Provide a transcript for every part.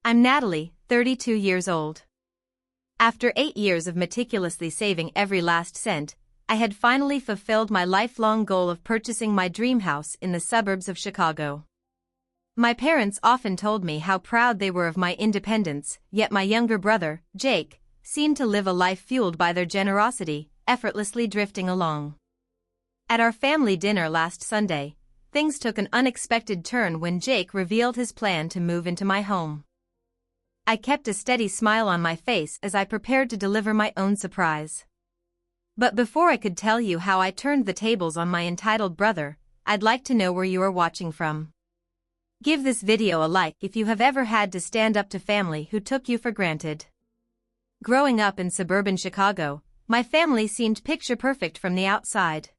I'm Natalie, 32 years old. After 8 years of meticulously saving every last cent, I had finally fulfilled my lifelong goal of purchasing my dream house in the suburbs of Chicago. My parents often told me how proud they were of my independence, yet my younger brother, Jake, seemed to live a life fueled by their generosity, effortlessly drifting along. At our family dinner last Sunday, things took an unexpected turn when Jake revealed his plan to move into my home. I kept a steady smile on my face as I prepared to deliver my own surprise. But before I could tell you how I turned the tables on my entitled brother, I'd like to know where you are watching from. Give this video a like if you have ever had to stand up to family who took you for granted. Growing up in suburban Chicago, my family seemed picture perfect from the outside.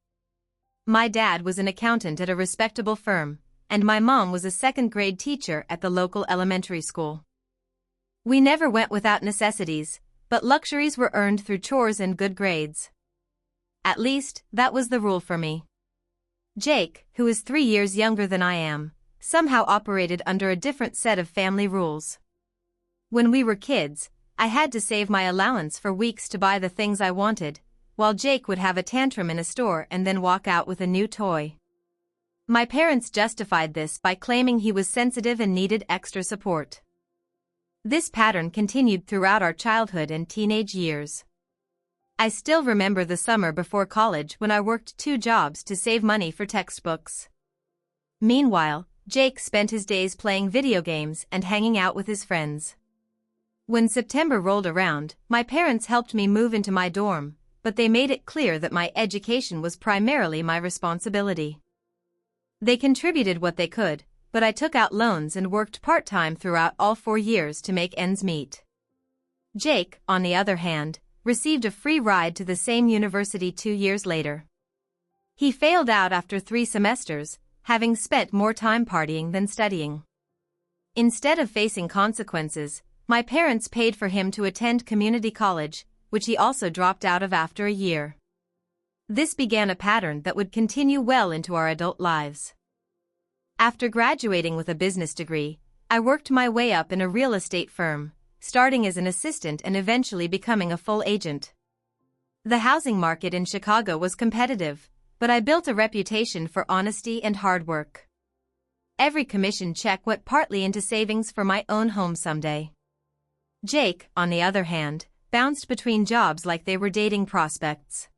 My dad was an accountant at a respectable firm, and my mom was a second-grade teacher at the local elementary school. We never went without necessities, but luxuries were earned through chores and good grades. At least, that was the rule for me. Jake, who is 3 years younger than I am, somehow operated under a different set of family rules. When we were kids, I had to save my allowance for weeks to buy the things I wanted, while Jake would have a tantrum in a store and then walk out with a new toy. My parents justified this by claiming he was sensitive and needed extra support. This pattern continued throughout our childhood and teenage years. I still remember the summer before college when I worked 2 jobs to save money for textbooks. Meanwhile, Jake spent his days playing video games and hanging out with his friends. When September rolled around, my parents helped me move into my dorm, but they made it clear that my education was primarily my responsibility. They contributed what they could, but I took out loans and worked part-time throughout all 4 years to make ends meet. Jake, on the other hand, received a free ride to the same university 2 years later. He failed out after 3 semesters, having spent more time partying than studying. Instead of facing consequences, my parents paid for him to attend community college, which he also dropped out of after a year. This began a pattern that would continue well into our adult lives. After graduating with a business degree, I worked my way up in a real estate firm, starting as an assistant and eventually becoming a full agent. The housing market in Chicago was competitive, but I built a reputation for honesty and hard work. Every commission check went partly into savings for my own home someday. Jake, on the other hand, bounced between jobs like they were dating prospects.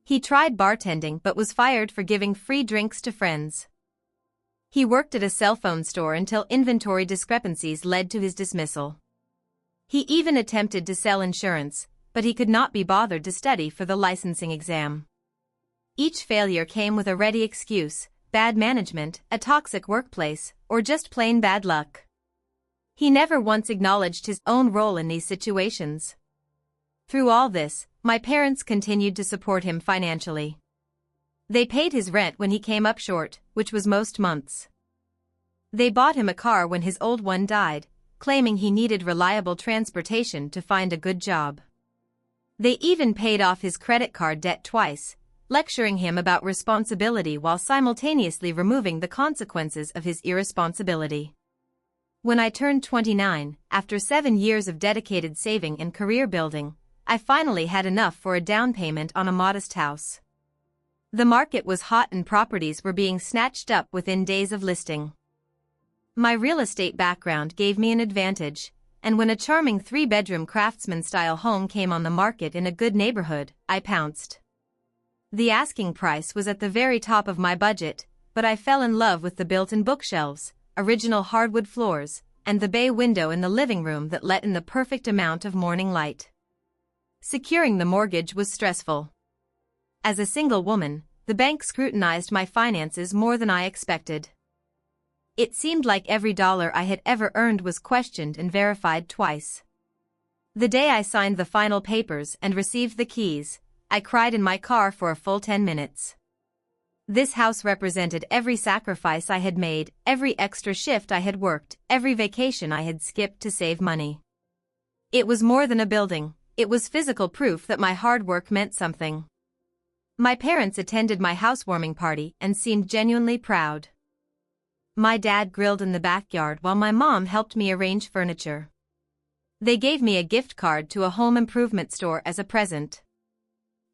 He tried bartending but was fired for giving free drinks to friends. He worked at a cell phone store until inventory discrepancies led to his dismissal. He even attempted to sell insurance, but he could not be bothered to study for the licensing exam. Each failure came with a ready excuse: bad management, a toxic workplace, or just plain bad luck. He never once acknowledged his own role in these situations. Through all this, my parents continued to support him financially. They paid his rent when he came up short, which was most months. They bought him a car when his old one died, claiming he needed reliable transportation to find a good job. They even paid off his credit card debt twice, lecturing him about responsibility while simultaneously removing the consequences of his irresponsibility. When I turned 29, after 7 years of dedicated saving and career building, I finally had enough for a down payment on a modest house. The market was hot and properties were being snatched up within days of listing. My real estate background gave me an advantage, and when a charming 3-bedroom craftsman-style home came on the market in a good neighborhood, I pounced. The asking price was at the very top of my budget, but I fell in love with the built-in bookshelves, original hardwood floors, and the bay window in the living room that let in the perfect amount of morning light. Securing the mortgage was stressful. As a single woman, the bank scrutinized my finances more than I expected. It seemed like every dollar I had ever earned was questioned and verified twice. The day I signed the final papers and received the keys, I cried in my car for a full 10 minutes. This house represented every sacrifice I had made, every extra shift I had worked, every vacation I had skipped to save money. It was more than a building, it was physical proof that my hard work meant something. My parents attended my housewarming party and seemed genuinely proud. My dad grilled in the backyard while my mom helped me arrange furniture. They gave me a gift card to a home improvement store as a present.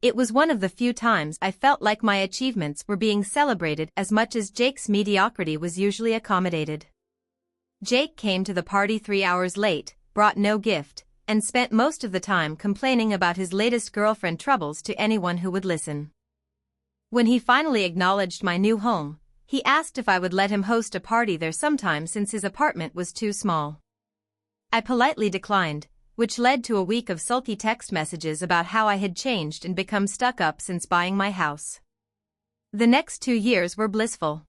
It was one of the few times I felt like my achievements were being celebrated as much as Jake's mediocrity was usually accommodated. Jake came to the party 3 hours late, brought no gift, and spent most of the time complaining about his latest girlfriend troubles to anyone who would listen. When he finally acknowledged my new home, he asked if I would let him host a party there sometime since his apartment was too small. I politely declined, which led to a week of sulky text messages about how I had changed and become stuck up since buying my house. The next 2 years were blissful.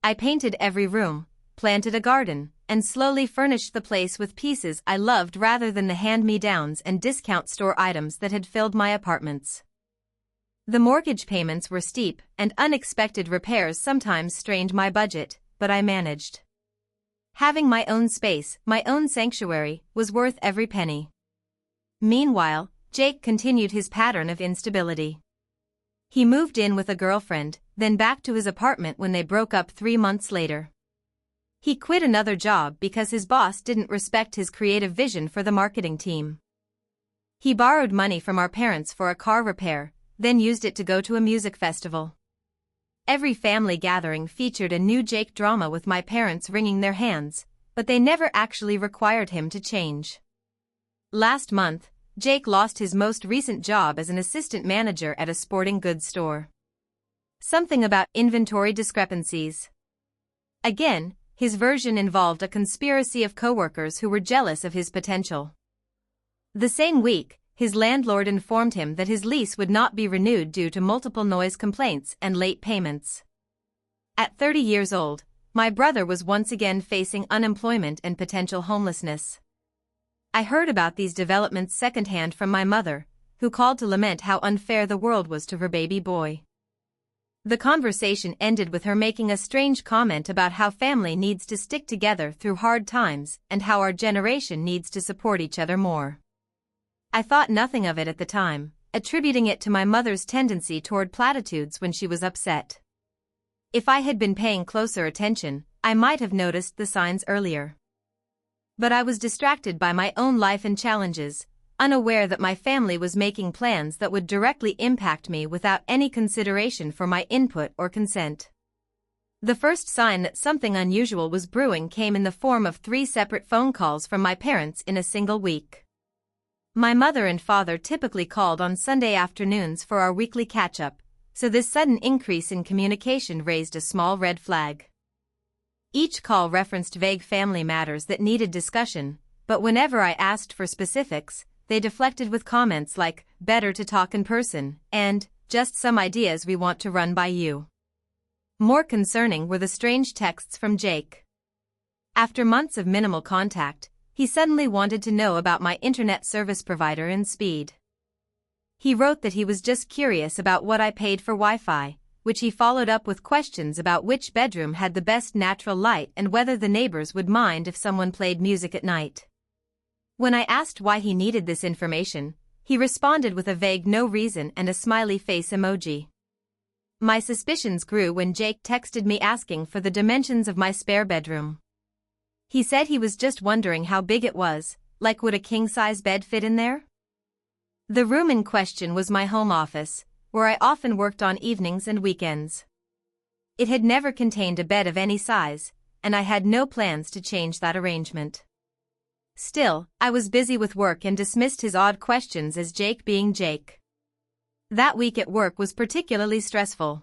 I painted every room, planted a garden, and slowly furnished the place with pieces I loved rather than the hand-me-downs and discount store items that had filled my apartments. The mortgage payments were steep, and unexpected repairs sometimes strained my budget, but I managed. Having my own space, my own sanctuary, was worth every penny. Meanwhile, Jake continued his pattern of instability. He moved in with a girlfriend, then back to his apartment when they broke up 3 months later. He quit another job because his boss didn't respect his creative vision for the marketing team. He borrowed money from our parents for a car repair, then used it to go to a music festival. Every family gathering featured a new Jake drama with my parents wringing their hands, but they never actually required him to change. Last month, Jake lost his most recent job as an assistant manager at a sporting goods store. Something about inventory discrepancies. Again, his version involved a conspiracy of coworkers who were jealous of his potential. The same week, his landlord informed him that his lease would not be renewed due to multiple noise complaints and late payments. At 30 years old, my brother was once again facing unemployment and potential homelessness. I heard about these developments secondhand from my mother, who called to lament how unfair the world was to her baby boy. The conversation ended with her making a strange comment about how family needs to stick together through hard times and how our generation needs to support each other more. I thought nothing of it at the time, attributing it to my mother's tendency toward platitudes when she was upset. If I had been paying closer attention, I might have noticed the signs earlier. But I was distracted by my own life and challenges, unaware that my family was making plans that would directly impact me without any consideration for my input or consent. The first sign that something unusual was brewing came in the form of 3 separate phone calls from my parents in a single week. My mother and father typically called on Sunday afternoons for our weekly catch-up, so this sudden increase in communication raised a small red flag. Each call referenced vague family matters that needed discussion, but whenever I asked for specifics, they deflected with comments like, "Better to talk in person," and, "Just some ideas we want to run by you." More concerning were the strange texts from Jake. After months of minimal contact, he suddenly wanted to know about my internet service provider and speed. He wrote that he was just curious about what I paid for Wi-Fi, which he followed up with questions about which bedroom had the best natural light and whether the neighbors would mind if someone played music at night. When I asked why he needed this information, he responded with a vague no reason and a smiley face emoji. My suspicions grew when Jake texted me asking for the dimensions of my spare bedroom. He said he was just wondering how big it was, like would a king-size bed fit in there? The room in question was my home office, where I often worked on evenings and weekends. It had never contained a bed of any size, and I had no plans to change that arrangement. Still, I was busy with work and dismissed his odd questions as Jake being Jake. That week at work was particularly stressful.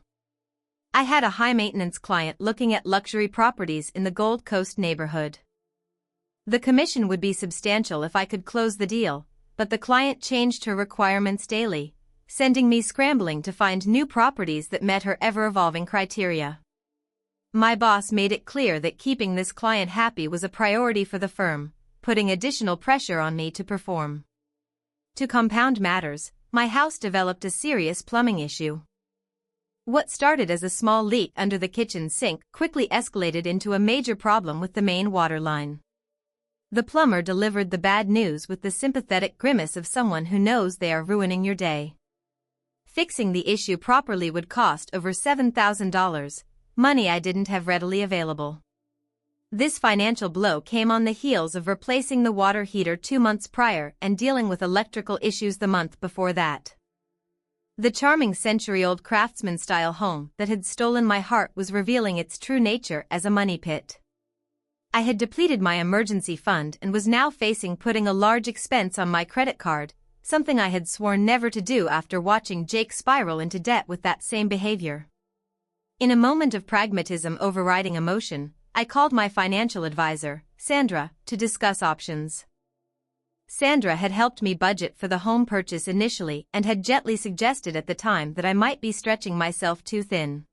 I had a high-maintenance client looking at luxury properties in the Gold Coast neighborhood. The commission would be substantial if I could close the deal, but the client changed her requirements daily, sending me scrambling to find new properties that met her ever-evolving criteria. My boss made it clear that keeping this client happy was a priority for the firm, putting additional pressure on me to perform. To compound matters, my house developed a serious plumbing issue. What started as a small leak under the kitchen sink quickly escalated into a major problem with the main water line. The plumber delivered the bad news with the sympathetic grimace of someone who knows they are ruining your day. Fixing the issue properly would cost over $7,000, money I didn't have readily available. This financial blow came on the heels of replacing the water heater 2 months prior and dealing with electrical issues the month before that. The charming century-old craftsman-style home that had stolen my heart was revealing its true nature as a money pit. I had depleted my emergency fund and was now facing putting a large expense on my credit card, something I had sworn never to do after watching Jake spiral into debt with that same behavior. In a moment of pragmatism overriding emotion, I called my financial advisor, Sandra, to discuss options. Sandra had helped me budget for the home purchase initially and had gently suggested at the time that I might be stretching myself too thin.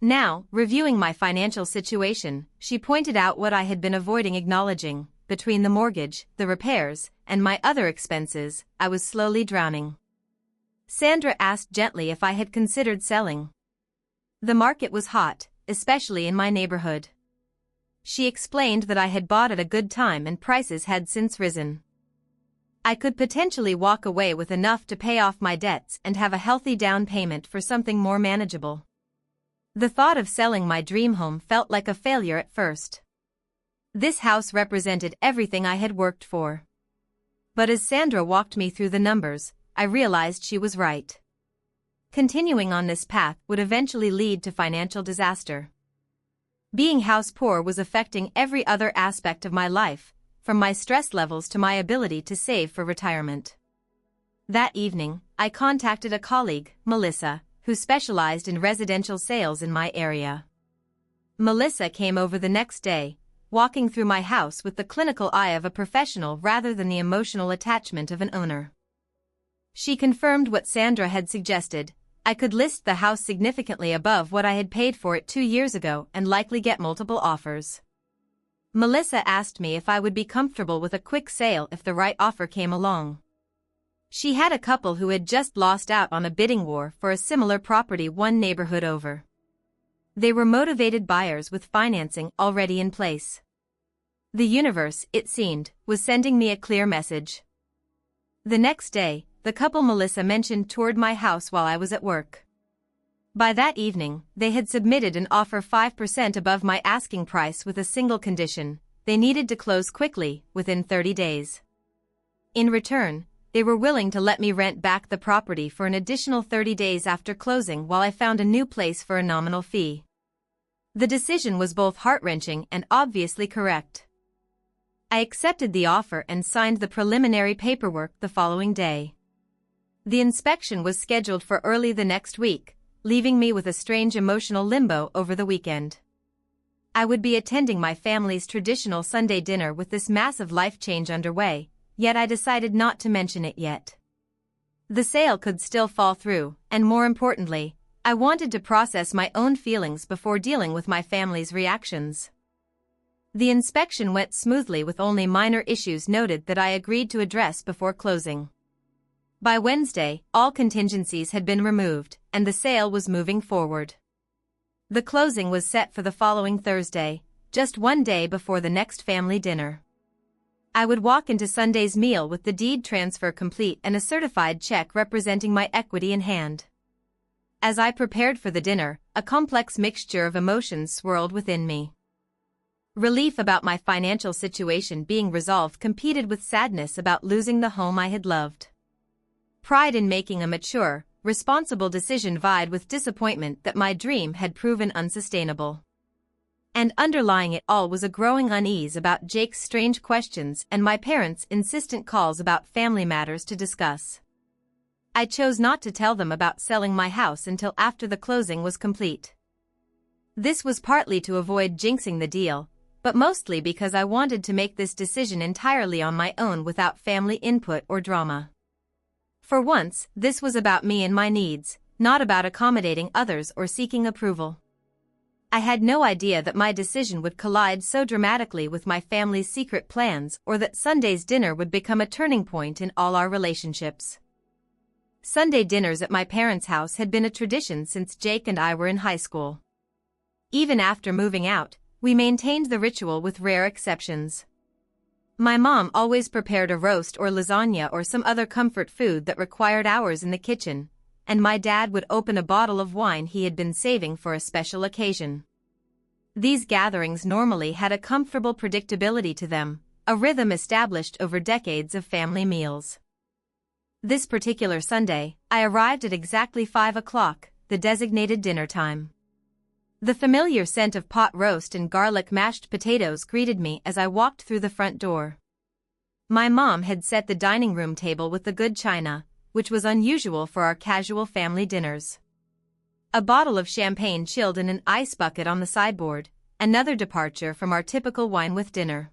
Now, reviewing my financial situation, she pointed out what I had been avoiding acknowledging: between the mortgage, the repairs, and my other expenses, I was slowly drowning. Sandra asked gently if I had considered selling. The market was hot, especially in my neighborhood. She explained that I had bought at a good time and prices had since risen. I could potentially walk away with enough to pay off my debts and have a healthy down payment for something more manageable. The thought of selling my dream home felt like a failure at first. This house represented everything I had worked for. But as Sandra walked me through the numbers, I realized she was right. Continuing on this path would eventually lead to financial disaster. Being house poor was affecting every other aspect of my life, from my stress levels to my ability to save for retirement. That evening, I contacted a colleague, Melissa, who specialized in residential sales in my area. Melissa came over the next day, walking through my house with the clinical eye of a professional rather than the emotional attachment of an owner. She confirmed what Sandra had suggested: I could list the house significantly above what I had paid for it 2 years ago and likely get multiple offers. Melissa asked me if I would be comfortable with a quick sale if the right offer came along. She had a couple who had just lost out on a bidding war for a similar property one neighborhood over. They were motivated buyers with financing already in place. The universe, it seemed, was sending me a clear message. The next day, the couple Melissa mentioned toured my house while I was at work. By that evening, they had submitted an offer 5% above my asking price with a single condition: they needed to close quickly, within 30 days. In return, they were willing to let me rent back the property for an additional 30 days after closing while I found a new place for a nominal fee. The decision was both heart-wrenching and obviously correct. I accepted the offer and signed the preliminary paperwork the following day. The inspection was scheduled for early the next week, leaving me with a strange emotional limbo over the weekend. I would be attending my family's traditional Sunday dinner with this massive life change underway, yet I decided not to mention it yet. The sale could still fall through, and more importantly, I wanted to process my own feelings before dealing with my family's reactions. The inspection went smoothly with only minor issues noted that I agreed to address before closing. By Wednesday, all contingencies had been removed, and the sale was moving forward. The closing was set for the following Thursday, just one day before the next family dinner. I would walk into Sunday's meal with the deed transfer complete and a certified check representing my equity in hand. As I prepared for the dinner, a complex mixture of emotions swirled within me. Relief about my financial situation being resolved competed with sadness about losing the home I had loved. Pride in making a mature, responsible decision vied with disappointment that my dream had proven unsustainable. And underlying it all was a growing unease about Jake's strange questions and my parents' insistent calls about family matters to discuss. I chose not to tell them about selling my house until after the closing was complete. This was partly to avoid jinxing the deal, but mostly because I wanted to make this decision entirely on my own without family input or drama. For once, this was about me and my needs, not about accommodating others or seeking approval. I had no idea that my decision would collide so dramatically with my family's secret plans or that Sunday's dinner would become a turning point in all our relationships. Sunday dinners at my parents' house had been a tradition since Jake and I were in high school. Even after moving out, we maintained the ritual with rare exceptions. My mom always prepared a roast or lasagna or some other comfort food that required hours in the kitchen, and my dad would open a bottle of wine he had been saving for a special occasion. These gatherings normally had a comfortable predictability to them, a rhythm established over decades of family meals. This particular Sunday, I arrived at exactly 5 o'clock, the designated dinner time. The familiar scent of pot roast and garlic mashed potatoes greeted me as I walked through the front door. My mom had set the dining room table with the good china, which was unusual for our casual family dinners. A bottle of champagne chilled in an ice bucket on the sideboard, another departure from our typical wine with dinner.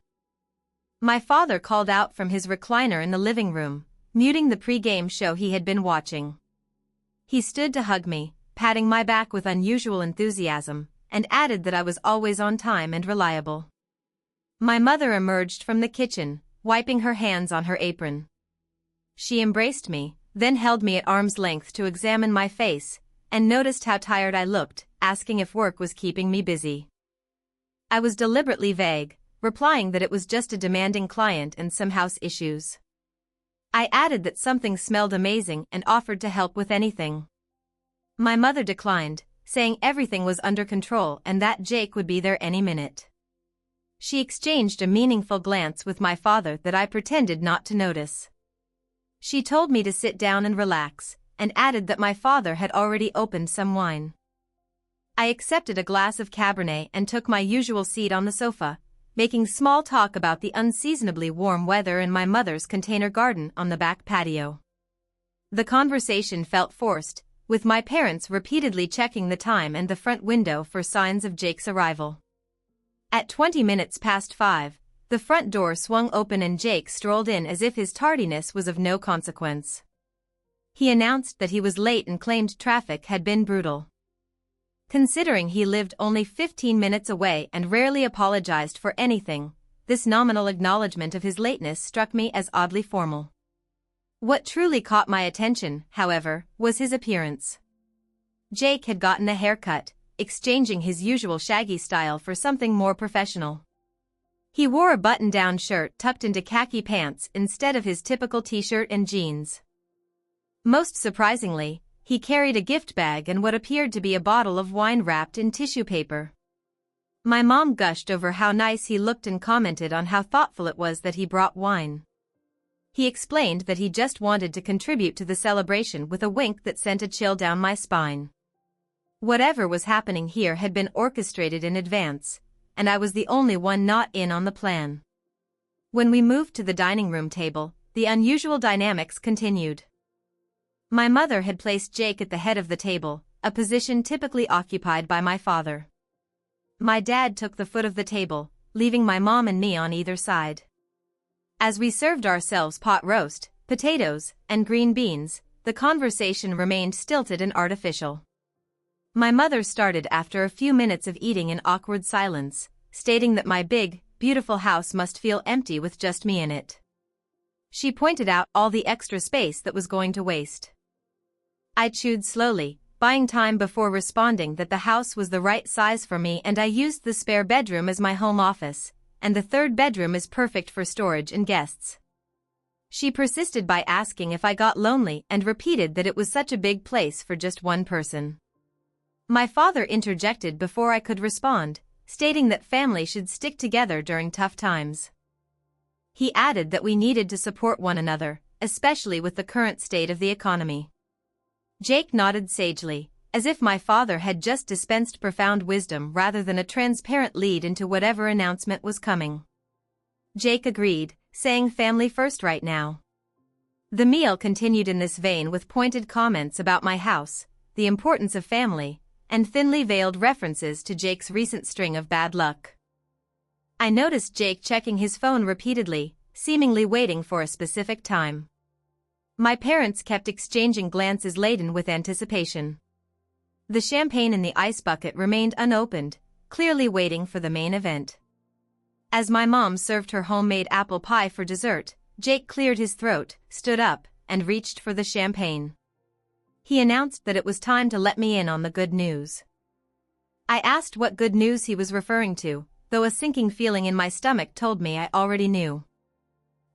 My father called out from his recliner in the living room, muting the pre-game show he had been watching. He stood to hug me, patting my back with unusual enthusiasm, and added that I was always on time and reliable. My mother emerged from the kitchen, wiping her hands on her apron. She embraced me, then held me at arm's length to examine my face, and noticed how tired I looked, asking if work was keeping me busy. I was deliberately vague, replying that it was just a demanding client and some house issues. I added that something smelled amazing and offered to help with anything. My mother declined, saying everything was under control and that Jake would be there any minute. She exchanged a meaningful glance with my father that I pretended not to notice. She told me to sit down and relax, and added that my father had already opened some wine. I accepted a glass of Cabernet and took my usual seat on the sofa, making small talk about the unseasonably warm weather in my mother's container garden on the back patio. The conversation felt forced, with my parents repeatedly checking the time and the front window for signs of Jake's arrival. At 20 minutes past 5, the front door swung open and Jake strolled in as if his tardiness was of no consequence. He announced that he was late and claimed traffic had been brutal. Considering he lived only 15 minutes away and rarely apologized for anything, this nominal acknowledgement of his lateness struck me as oddly formal. What truly caught my attention, however, was his appearance. Jake had gotten a haircut, exchanging his usual shaggy style for something more professional. He wore a button-down shirt tucked into khaki pants instead of his typical t-shirt and jeans. Most surprisingly, he carried a gift bag and what appeared to be a bottle of wine wrapped in tissue paper. My mom gushed over how nice he looked and commented on how thoughtful it was that he brought wine. He explained that he just wanted to contribute to the celebration with a wink that sent a chill down my spine. Whatever was happening here had been orchestrated in advance, and I was the only one not in on the plan. When we moved to the dining room table, the unusual dynamics continued. My mother had placed Jake at the head of the table, a position typically occupied by my father. My dad took the foot of the table, leaving my mom and me on either side. As we served ourselves pot roast, potatoes, and green beans, the conversation remained stilted and artificial. My mother started after a few minutes of eating in awkward silence, stating that my big, beautiful house must feel empty with just me in it. She pointed out all the extra space that was going to waste. I chewed slowly, buying time before responding that the house was the right size for me and I used the spare bedroom as my home office, and the third bedroom is perfect for storage and guests. She persisted by asking if I got lonely and repeated that it was such a big place for just one person. My father interjected before I could respond, stating that family should stick together during tough times. He added that we needed to support one another, especially with the current state of the economy. Jake nodded sagely, as if my father had just dispensed profound wisdom rather than a transparent lead into whatever announcement was coming. Jake agreed, saying family first right now. The meal continued in this vein with pointed comments about my house, the importance of family, and thinly veiled references to Jake's recent string of bad luck. I noticed Jake checking his phone repeatedly, seemingly waiting for a specific time. My parents kept exchanging glances laden with anticipation. The champagne in the ice bucket remained unopened, clearly waiting for the main event. As my mom served her homemade apple pie for dessert, Jake cleared his throat, stood up, and reached for the champagne. He announced that it was time to let me in on the good news. I asked what good news he was referring to, though a sinking feeling in my stomach told me I already knew.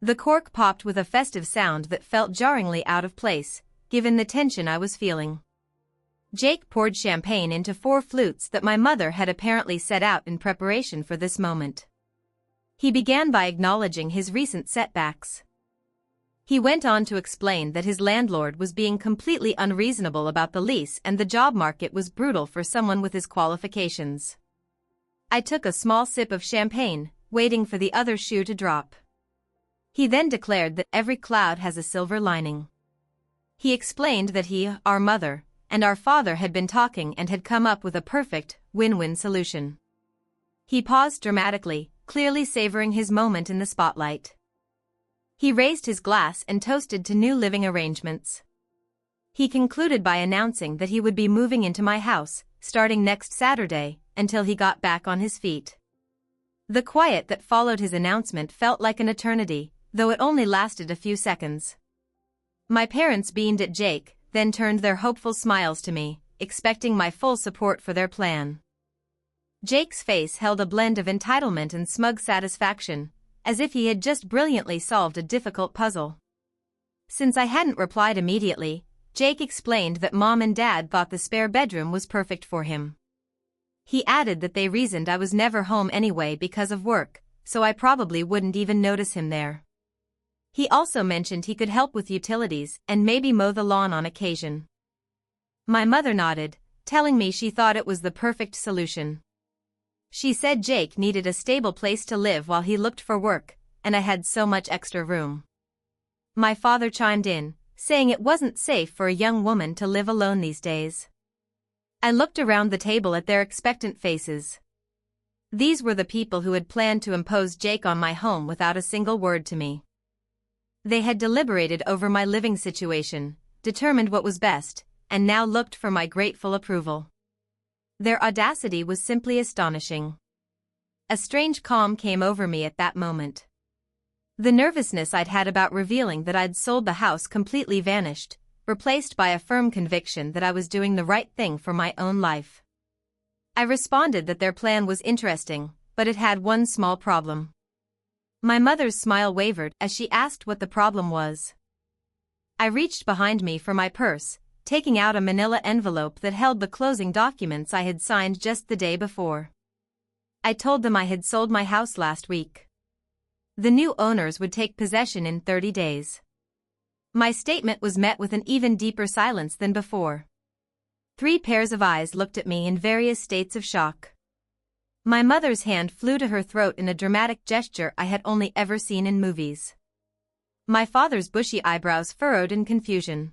The cork popped with a festive sound that felt jarringly out of place, given the tension I was feeling. Jake poured champagne into 4 flutes that my mother had apparently set out in preparation for this moment. He began by acknowledging his recent setbacks. He went on to explain that his landlord was being completely unreasonable about the lease and the job market was brutal for someone with his qualifications. I took a small sip of champagne, waiting for the other shoe to drop. He then declared that every cloud has a silver lining. He explained that he, our mother, and our father had been talking and had come up with a perfect, win-win solution. He paused dramatically, clearly savoring his moment in the spotlight. He raised his glass and toasted to new living arrangements. He concluded by announcing that he would be moving into my house, starting next Saturday, until he got back on his feet. The quiet that followed his announcement felt like an eternity, though it only lasted a few seconds. My parents beamed at Jake, then turned their hopeful smiles to me, expecting my full support for their plan. Jake's face held a blend of entitlement and smug satisfaction, as if he had just brilliantly solved a difficult puzzle. Since I hadn't replied immediately, Jake explained that Mom and Dad thought the spare bedroom was perfect for him. He added that they reasoned I was never home anyway because of work, so I probably wouldn't even notice him there. He also mentioned he could help with utilities and maybe mow the lawn on occasion. My mother nodded, telling me she thought it was the perfect solution. She said Jake needed a stable place to live while he looked for work, and I had so much extra room. My father chimed in, saying it wasn't safe for a young woman to live alone these days. I looked around the table at their expectant faces. These were the people who had planned to impose Jake on my home without a single word to me. They had deliberated over my living situation, determined what was best, and now looked for my grateful approval. Their audacity was simply astonishing. A strange calm came over me at that moment. The nervousness I'd had about revealing that I'd sold the house completely vanished, replaced by a firm conviction that I was doing the right thing for my own life. I responded that their plan was interesting, but it had one small problem. My mother's smile wavered as she asked what the problem was. I reached behind me for my purse, taking out a manila envelope that held the closing documents I had signed just the day before. I told them I had sold my house last week. The new owners would take possession in 30 days. My statement was met with an even deeper silence than before. 3 pairs of eyes looked at me in various states of shock. My mother's hand flew to her throat in a dramatic gesture I had only ever seen in movies. My father's bushy eyebrows furrowed in confusion.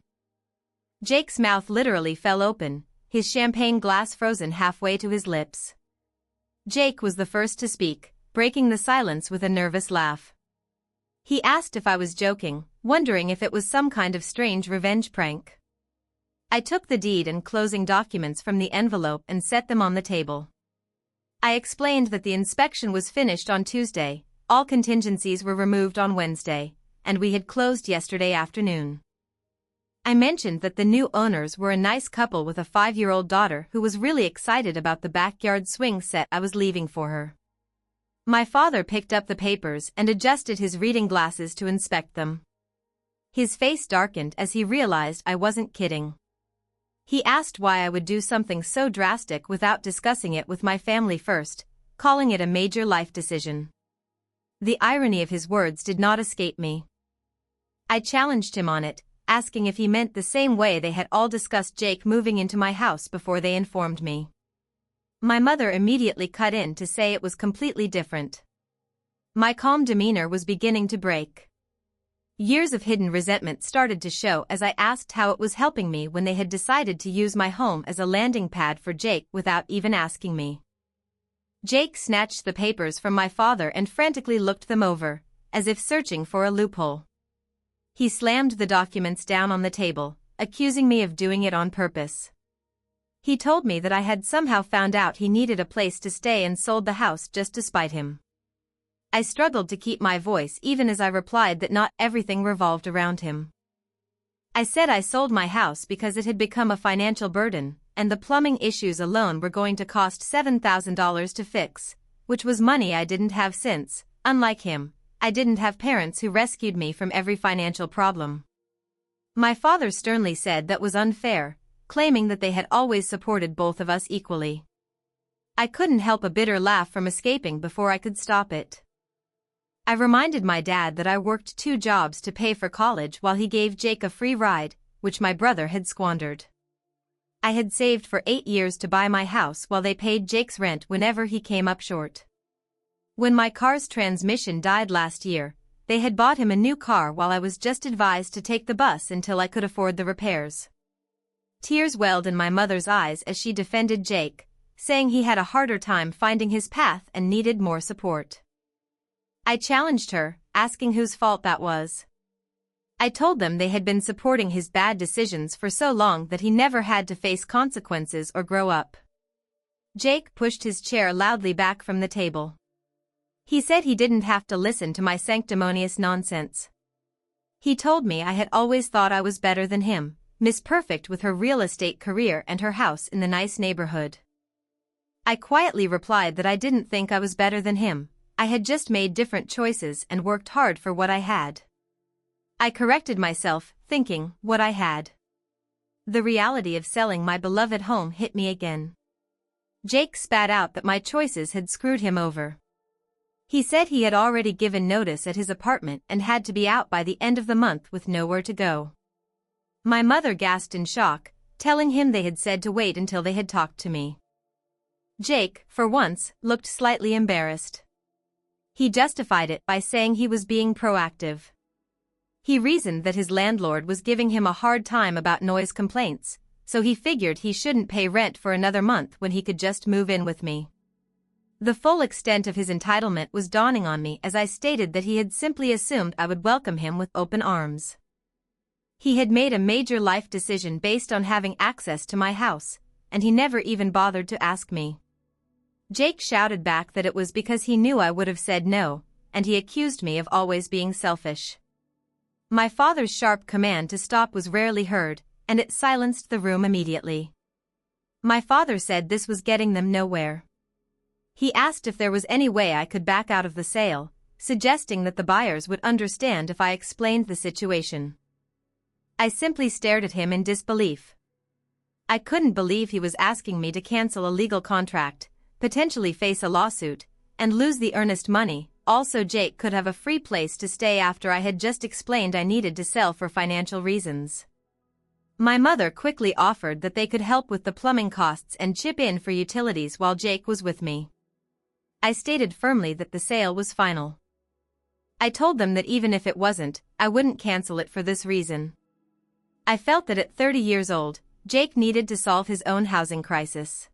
Jake's mouth literally fell open, his champagne glass frozen halfway to his lips. Jake was the first to speak, breaking the silence with a nervous laugh. He asked if I was joking, wondering if it was some kind of strange revenge prank. I took the deed and closing documents from the envelope and set them on the table. I explained that the inspection was finished on Tuesday, all contingencies were removed on Wednesday, and we had closed yesterday afternoon. I mentioned that the new owners were a nice couple with a 5-year-old daughter who was really excited about the backyard swing set I was leaving for her. My father picked up the papers and adjusted his reading glasses to inspect them. His face darkened as he realized I wasn't kidding. He asked why I would do something so drastic without discussing it with my family first, calling it a major life decision. The irony of his words did not escape me. I challenged him on it, asking if he meant the same way they had all discussed Jake moving into my house before they informed me. My mother immediately cut in to say it was completely different. My calm demeanor was beginning to break. Years of hidden resentment started to show as I asked how it was helping me when they had decided to use my home as a landing pad for Jake without even asking me. Jake snatched the papers from my father and frantically looked them over, as if searching for a loophole. He slammed the documents down on the table, accusing me of doing it on purpose. He told me that I had somehow found out he needed a place to stay and sold the house just to spite him. I struggled to keep my voice even as I replied that not everything revolved around him. I said I sold my house because it had become a financial burden, and the plumbing issues alone were going to cost $7,000 to fix, which was money I didn't have since, unlike him, I didn't have parents who rescued me from every financial problem. My father sternly said that was unfair, claiming that they had always supported both of us equally. I couldn't help a bitter laugh from escaping before I could stop it. I reminded my dad that I worked 2 jobs to pay for college while he gave Jake a free ride, which my brother had squandered. I had saved for 8 years to buy my house while they paid Jake's rent whenever he came up short. When my car's transmission died last year, they had bought him a new car while I was just advised to take the bus until I could afford the repairs. Tears welled in my mother's eyes as she defended Jake, saying he had a harder time finding his path and needed more support. I challenged her, asking whose fault that was. I told them they had been supporting his bad decisions for so long that he never had to face consequences or grow up. Jake pushed his chair loudly back from the table. He said he didn't have to listen to my sanctimonious nonsense. He told me I had always thought I was better than him, Miss Perfect with her real estate career and her house in the nice neighborhood. I quietly replied that I didn't think I was better than him. I had just made different choices and worked hard for what I had. I corrected myself, thinking, what I had. The reality of selling my beloved home hit me again. Jake spat out that my choices had screwed him over. He said he had already given notice at his apartment and had to be out by the end of the month with nowhere to go. My mother gasped in shock, telling him they had said to wait until they had talked to me. Jake, for once, looked slightly embarrassed. He justified it by saying he was being proactive. He reasoned that his landlord was giving him a hard time about noise complaints, so he figured he shouldn't pay rent for another month when he could just move in with me. The full extent of his entitlement was dawning on me as I stated that he had simply assumed I would welcome him with open arms. He had made a major life decision based on having access to my house, and he never even bothered to ask me. Jake shouted back that it was because he knew I would have said no, and he accused me of always being selfish. My father's sharp command to stop was rarely heard, and it silenced the room immediately. My father said this was getting them nowhere. He asked if there was any way I could back out of the sale, suggesting that the buyers would understand if I explained the situation. I simply stared at him in disbelief. I couldn't believe he was asking me to cancel a legal contract, potentially face a lawsuit, and lose the earnest money. Also, Jake could have a free place to stay after I had just explained I needed to sell for financial reasons. My mother quickly offered that they could help with the plumbing costs and chip in for utilities while Jake was with me. I stated firmly that the sale was final. I told them that even if it wasn't, I wouldn't cancel it for this reason. I felt that at 30 years old, Jake needed to solve his own housing crisis.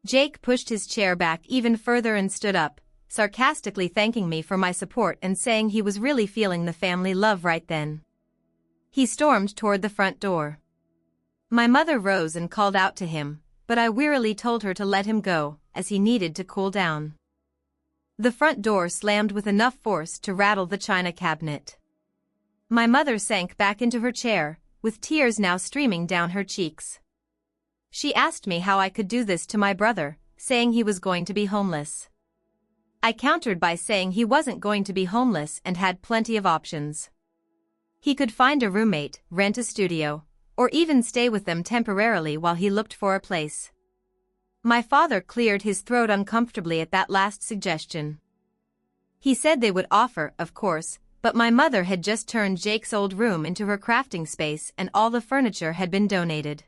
Jake pushed his chair back even further and stood up, sarcastically thanking me for my support and saying he was really feeling the family love right then. He stormed toward the front door. My mother rose and called out to him, but I wearily told her to let him go, as he needed to cool down. The front door slammed with enough force to rattle the china cabinet. My mother sank back into her chair, with tears now streaming down her cheeks. She asked me how I could do this to my brother, saying he was going to be homeless. I countered by saying he wasn't going to be homeless and had plenty of options. He could find a roommate, rent a studio, or even stay with them temporarily while he looked for a place. My father cleared his throat uncomfortably at that last suggestion. He said they would offer, of course, but my mother had just turned Jake's old room into her crafting space and all the furniture had been donated.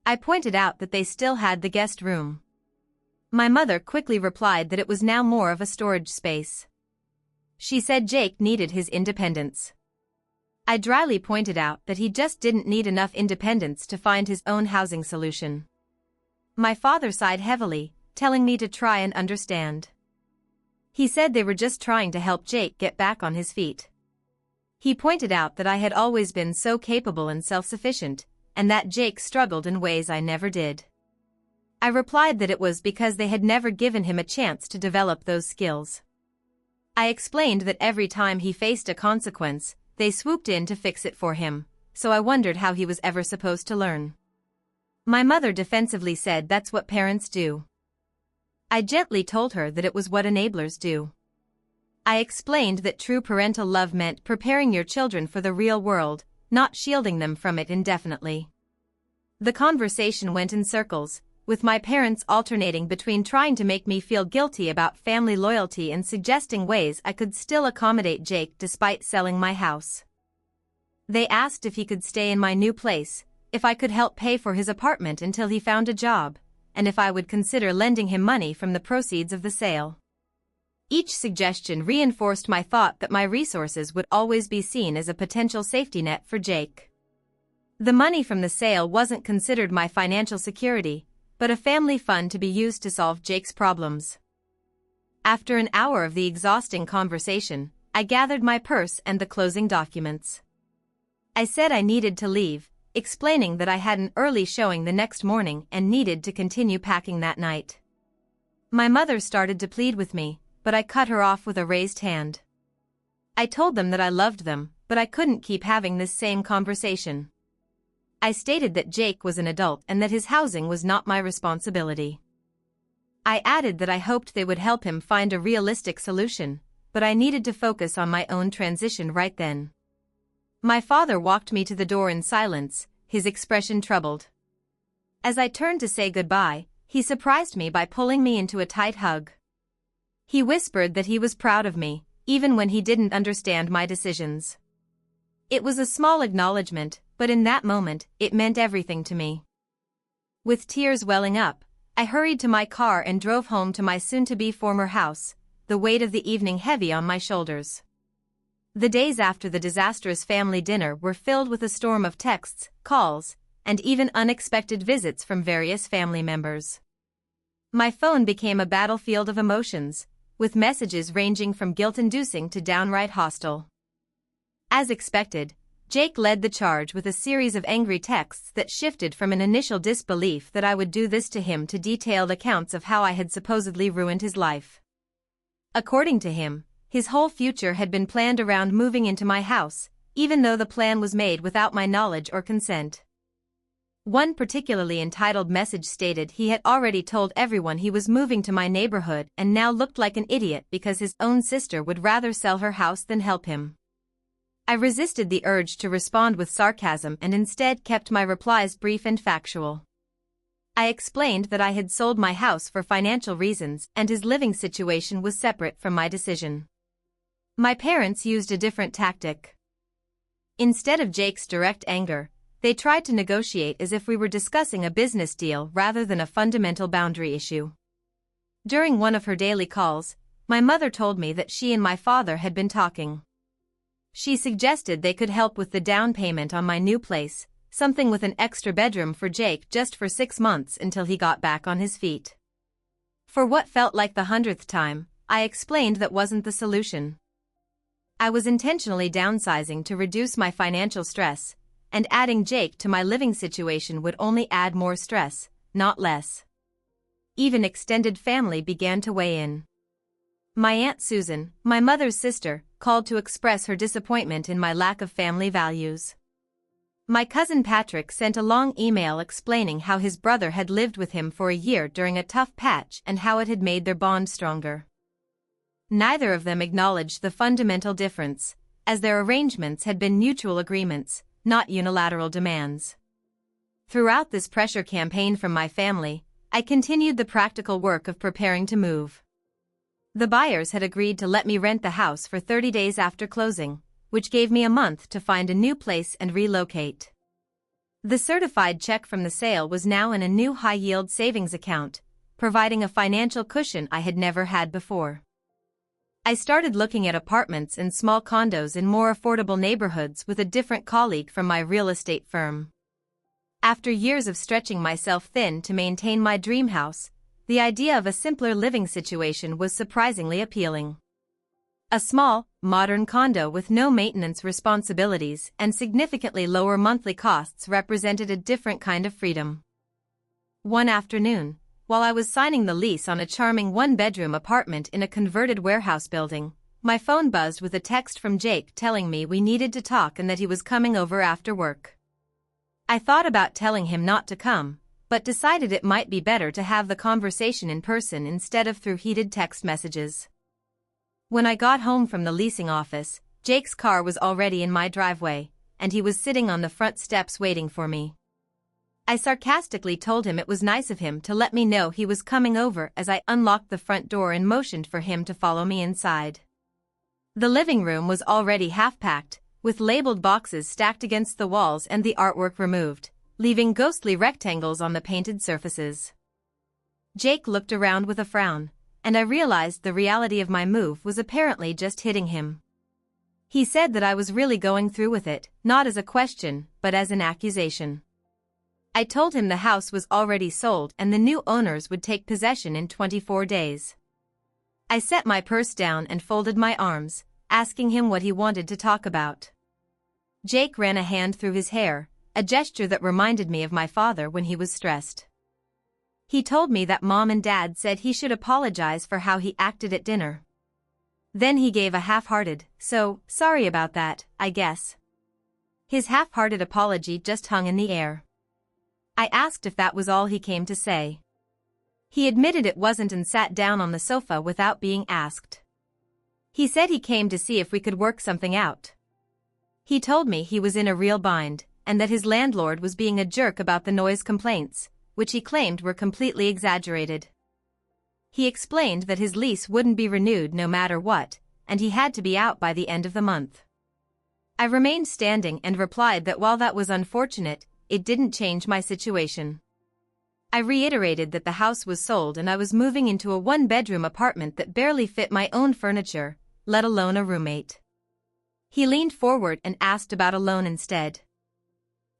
I pointed out that they still had the guest room. My mother quickly replied that it was now more of a storage space. She said Jake needed his independence. I dryly pointed out that he just didn't need enough independence to find his own housing solution. My father sighed heavily, telling me to try and understand. He said they were just trying to help Jake get back on his feet. He pointed out that I had always been so capable and self-sufficient, and that Jake struggled in ways I never did. I replied that it was because they had never given him a chance to develop those skills. I explained that every time he faced a consequence, they swooped in to fix it for him, so I wondered how he was ever supposed to learn. My mother defensively said that's what parents do. I gently told her that it was what enablers do. I explained that true parental love meant preparing your children for the real world, not shielding them from it indefinitely. The conversation went in circles, with my parents alternating between trying to make me feel guilty about family loyalty and suggesting ways I could still accommodate Jake despite selling my house. They asked if he could stay in my new place, if I could help pay for his apartment until he found a job, and if I would consider lending him money from the proceeds of the sale. Each suggestion reinforced my thought that my resources would always be seen as a potential safety net for Jake. The money from the sale wasn't considered my financial security, but a family fund to be used to solve Jake's problems. After an hour of the exhausting conversation, I gathered my purse and the closing documents. I said I needed to leave, explaining that I had an early showing the next morning and needed to continue packing that night. My mother started to plead with me, but I cut her off with a raised hand. I told them that I loved them, but I couldn't keep having this same conversation. I stated that Jake was an adult and that his housing was not my responsibility. I added that I hoped they would help him find a realistic solution, but I needed to focus on my own transition right then. My father walked me to the door in silence, his expression troubled. As I turned to say goodbye, he surprised me by pulling me into a tight hug. He whispered that he was proud of me, even when he didn't understand my decisions. It was a small acknowledgement, but in that moment, it meant everything to me. With tears welling up, I hurried to my car and drove home to my soon-to-be former house, the weight of the evening heavy on my shoulders. The days after the disastrous family dinner were filled with a storm of texts, calls, and even unexpected visits from various family members. My phone became a battlefield of emotions, with messages ranging from guilt-inducing to downright hostile. As expected, Jake led the charge with a series of angry texts that shifted from an initial disbelief that I would do this to him to detailed accounts of how I had supposedly ruined his life. According to him, his whole future had been planned around moving into my house, even though the plan was made without my knowledge or consent. One particularly entitled message stated he had already told everyone he was moving to my neighborhood and now looked like an idiot because his own sister would rather sell her house than help him. I resisted the urge to respond with sarcasm and instead kept my replies brief and factual. I explained that I had sold my house for financial reasons and his living situation was separate from my decision. My parents used a different tactic. Instead of Jake's direct anger, they tried to negotiate as if we were discussing a business deal rather than a fundamental boundary issue. During one of her daily calls, my mother told me that she and my father had been talking. She suggested they could help with the down payment on my new place, something with an extra bedroom for Jake just for 6 months until he got back on his feet. For what felt like the 100th time, I explained that wasn't the solution. I was intentionally downsizing to reduce my financial stress, and adding Jake to my living situation would only add more stress, not less. Even extended family began to weigh in. My Aunt Susan, my mother's sister, called to express her disappointment in my lack of family values. My cousin Patrick sent a long email explaining how his brother had lived with him for a year during a tough patch and how it had made their bond stronger. Neither of them acknowledged the fundamental difference, as their arrangements had been mutual agreements, not unilateral demands. Throughout this pressure campaign from my family, I continued the practical work of preparing to move. The buyers had agreed to let me rent the house for 30 days after closing, which gave me a month to find a new place and relocate. The certified check from the sale was now in a new high-yield savings account, providing a financial cushion I had never had before. I started looking at apartments and small condos in more affordable neighborhoods with a different colleague from my real estate firm. After years of stretching myself thin to maintain my dream house, the idea of a simpler living situation was surprisingly appealing. A small, modern condo with no maintenance responsibilities and significantly lower monthly costs represented a different kind of freedom. One afternoon, while I was signing the lease on a charming one-bedroom apartment in a converted warehouse building, my phone buzzed with a text from Jake telling me we needed to talk and that he was coming over after work. I thought about telling him not to come, but decided it might be better to have the conversation in person instead of through heated text messages. When I got home from the leasing office, Jake's car was already in my driveway, and he was sitting on the front steps waiting for me. I sarcastically told him it was nice of him to let me know he was coming over as I unlocked the front door and motioned for him to follow me inside. The living room was already half-packed, with labeled boxes stacked against the walls and the artwork removed, leaving ghostly rectangles on the painted surfaces. Jake looked around with a frown, and I realized the reality of my move was apparently just hitting him. He said that I was really going through with it, not as a question, but as an accusation. I told him the house was already sold and the new owners would take possession in 24 days. I set my purse down and folded my arms, asking him what he wanted to talk about. Jake ran a hand through his hair, a gesture that reminded me of my father when he was stressed. He told me that Mom and Dad said he should apologize for how he acted at dinner. Then he gave a half-hearted, "So, sorry about that, I guess." His half-hearted apology just hung in the air. I asked if that was all he came to say. He admitted it wasn't and sat down on the sofa without being asked. He said he came to see if we could work something out. He told me he was in a real bind, and that his landlord was being a jerk about the noise complaints, which he claimed were completely exaggerated. He explained that his lease wouldn't be renewed no matter what, and he had to be out by the end of the month. I remained standing and replied that while that was unfortunate, it didn't change my situation. I reiterated that the house was sold and I was moving into a one-bedroom apartment that barely fit my own furniture, let alone a roommate. He leaned forward and asked about a loan instead.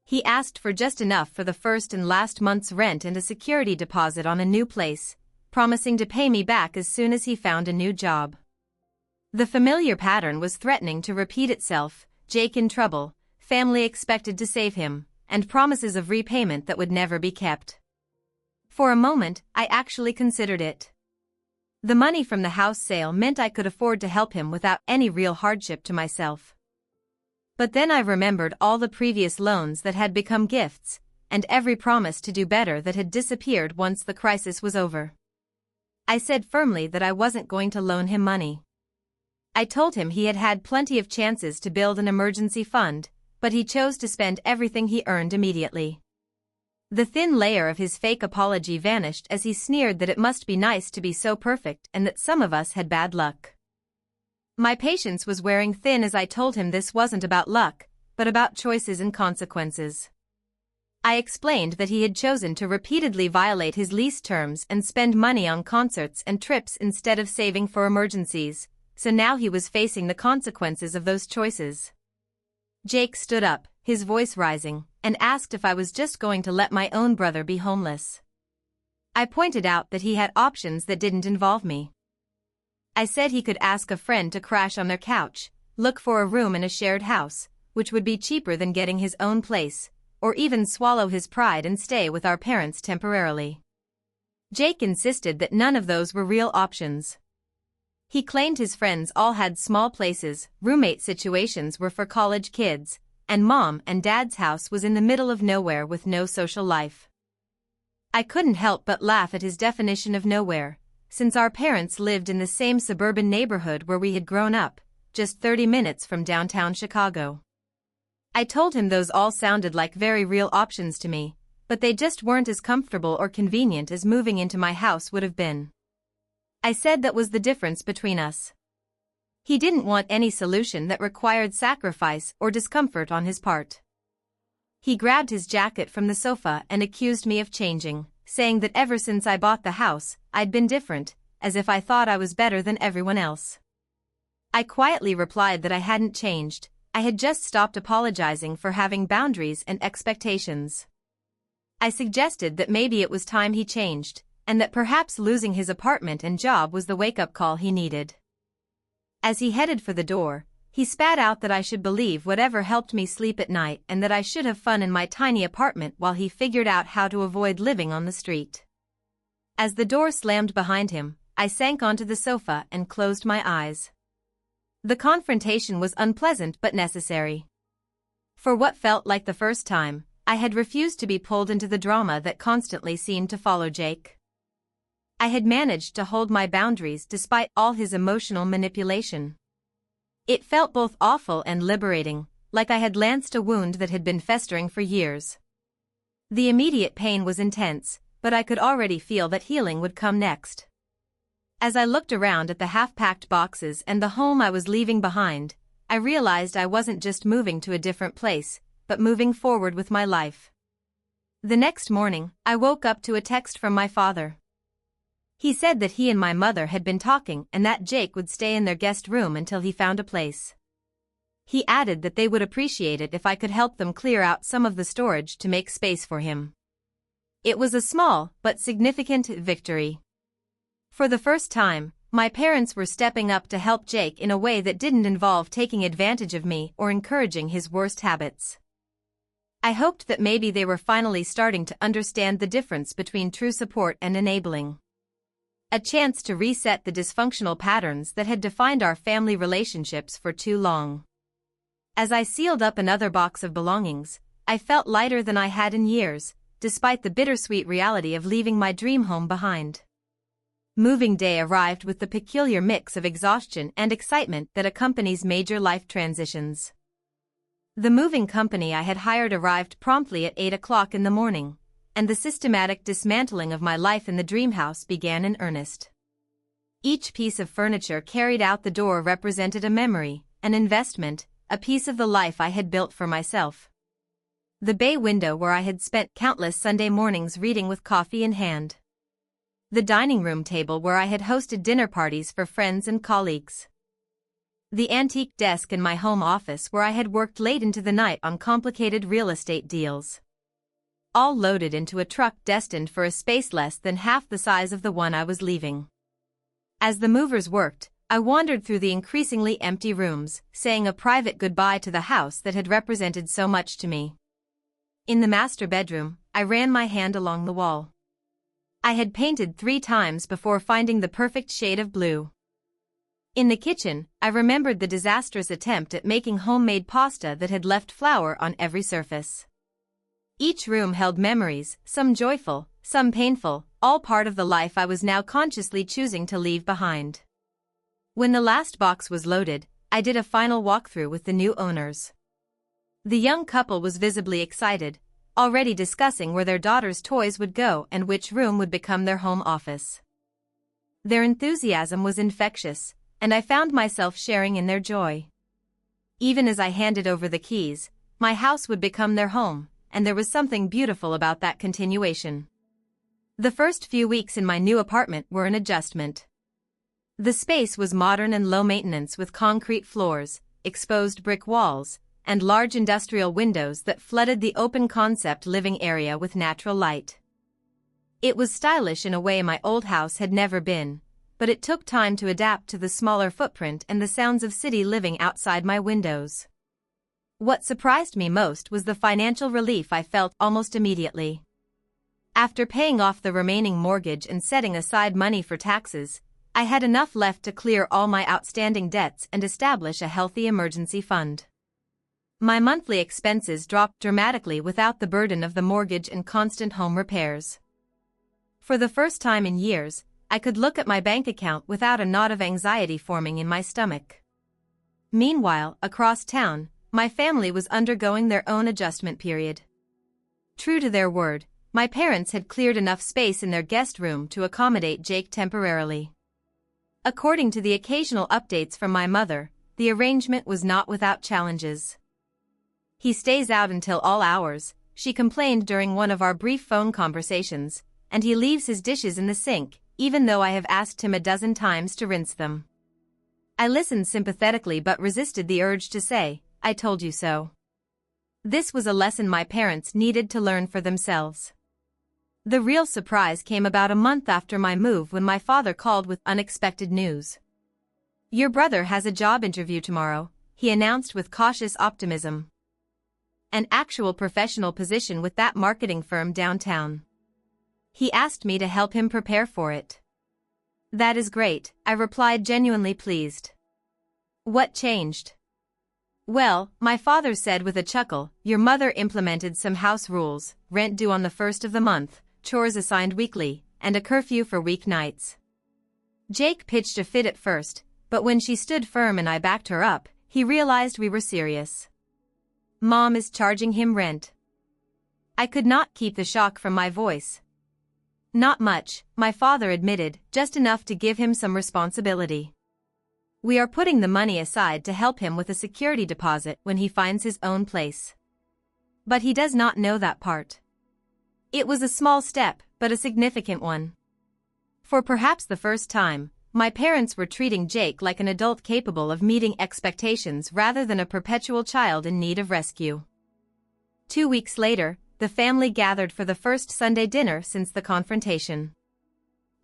He asked for just enough for the first and last month's rent and a security deposit on a new place, promising to pay me back as soon as he found a new job. The familiar pattern was threatening to repeat itself: Jake in trouble, family expected to save him, and promises of repayment that would never be kept. For a moment, I actually considered it. The money from the house sale meant I could afford to help him without any real hardship to myself. But then I remembered all the previous loans that had become gifts, and every promise to do better that had disappeared once the crisis was over. I said firmly that I wasn't going to loan him money. I told him he had had plenty of chances to build an emergency fund, but he chose to spend everything he earned immediately. The thin layer of his fake apology vanished as he sneered that it must be nice to be so perfect and that some of us had bad luck. My patience was wearing thin as I told him this wasn't about luck, but about choices and consequences. I explained that he had chosen to repeatedly violate his lease terms and spend money on concerts and trips instead of saving for emergencies, so now he was facing the consequences of those choices. Jake stood up, his voice rising, and asked if I was just going to let my own brother be homeless. I pointed out that he had options that didn't involve me. I said he could ask a friend to crash on their couch, look for a room in a shared house, which would be cheaper than getting his own place, or even swallow his pride and stay with our parents temporarily. Jake insisted that none of those were real options. He claimed his friends all had small places, roommate situations were for college kids, and Mom and Dad's house was in the middle of nowhere with no social life. I couldn't help but laugh at his definition of nowhere, since our parents lived in the same suburban neighborhood where we had grown up, just 30 minutes from downtown Chicago. I told him those all sounded like very real options to me, but they just weren't as comfortable or convenient as moving into my house would have been. I said that was the difference between us. He didn't want any solution that required sacrifice or discomfort on his part. He grabbed his jacket from the sofa and accused me of changing, saying that ever since I bought the house, I'd been different, as if I thought I was better than everyone else. I quietly replied that I hadn't changed, I had just stopped apologizing for having boundaries and expectations. I suggested that maybe it was time he changed, and that perhaps losing his apartment and job was the wake-up call he needed. As he headed for the door, he spat out that I should believe whatever helped me sleep at night and that I should have fun in my tiny apartment while he figured out how to avoid living on the street. As the door slammed behind him, I sank onto the sofa and closed my eyes. The confrontation was unpleasant but necessary. For what felt like the first time, I had refused to be pulled into the drama that constantly seemed to follow Jake. I had managed to hold my boundaries despite all his emotional manipulation. It felt both awful and liberating, like I had lanced a wound that had been festering for years. The immediate pain was intense, but I could already feel that healing would come next. As I looked around at the half-packed boxes and the home I was leaving behind, I realized I wasn't just moving to a different place, but moving forward with my life. The next morning, I woke up to a text from my father. He said that he and my mother had been talking and that Jake would stay in their guest room until he found a place. He added that they would appreciate it if I could help them clear out some of the storage to make space for him. It was a small but significant victory. For the first time, my parents were stepping up to help Jake in a way that didn't involve taking advantage of me or encouraging his worst habits. I hoped that maybe they were finally starting to understand the difference between true support and enabling. A chance to reset the dysfunctional patterns that had defined our family relationships for too long. As I sealed up another box of belongings, I felt lighter than I had in years, despite the bittersweet reality of leaving my dream home behind. Moving day arrived with the peculiar mix of exhaustion and excitement that accompanies major life transitions. The moving company I had hired arrived promptly at 8 o'clock in the morning, and the systematic dismantling of my life in the dream house began in earnest. Each piece of furniture carried out the door represented a memory, an investment, a piece of the life I had built for myself. The bay window where I had spent countless Sunday mornings reading with coffee in hand. The dining room table where I had hosted dinner parties for friends and colleagues. The antique desk in my home office where I had worked late into the night on complicated real estate deals. All loaded into a truck destined for a space less than half the size of the one I was leaving. As the movers worked, I wandered through the increasingly empty rooms, saying a private goodbye to the house that had represented so much to me. In the master bedroom, I ran my hand along the wall. I had painted 3 times before finding the perfect shade of blue. In the kitchen, I remembered the disastrous attempt at making homemade pasta that had left flour on every surface. Each room held memories, some joyful, some painful, all part of the life I was now consciously choosing to leave behind. When the last box was loaded, I did a final walkthrough with the new owners. The young couple was visibly excited, already discussing where their daughter's toys would go and which room would become their home office. Their enthusiasm was infectious, and I found myself sharing in their joy. Even as I handed over the keys, my house would become their home, and there was something beautiful about that continuation. The first few weeks in my new apartment were an adjustment. The space was modern and low maintenance with concrete floors, exposed brick walls, and large industrial windows that flooded the open-concept living area with natural light. It was stylish in a way my old house had never been, but it took time to adapt to the smaller footprint and the sounds of city living outside my windows. What surprised me most was the financial relief I felt almost immediately. After paying off the remaining mortgage and setting aside money for taxes, I had enough left to clear all my outstanding debts and establish a healthy emergency fund. My monthly expenses dropped dramatically without the burden of the mortgage and constant home repairs. For the first time in years, I could look at my bank account without a knot of anxiety forming in my stomach. Meanwhile, across town, my family was undergoing their own adjustment period. True to their word, my parents had cleared enough space in their guest room to accommodate Jake temporarily. According to the occasional updates from my mother, the arrangement was not without challenges. "He stays out until all hours," she complained during one of our brief phone conversations, "and he leaves his dishes in the sink, even though I have asked him a dozen times to rinse them." I listened sympathetically but resisted the urge to say, "I told you so." This was a lesson my parents needed to learn for themselves. The real surprise came about a month after my move when my father called with unexpected news. "Your brother has a job interview tomorrow," he announced with cautious optimism. "An actual professional position with that marketing firm downtown. He asked me to help him prepare for it." "That is great," I replied, genuinely pleased. "What changed?" "Well," my father said with a chuckle, "your mother implemented some house rules, rent due on the 1st of the month, chores assigned weekly, and a curfew for weeknights." Jake pitched a fit at first, but when she stood firm and I backed her up, he realized we were serious. Mom is charging him rent. I could not keep the shock from my voice. Not much, my father admitted, just enough to give him some responsibility. We are putting the money aside to help him with a security deposit when he finds his own place. But he does not know that part. It was a small step, but a significant one. For perhaps the first time, my parents were treating Jake like an adult capable of meeting expectations rather than a perpetual child in need of rescue. 2 weeks later, the family gathered for the first Sunday dinner since the confrontation.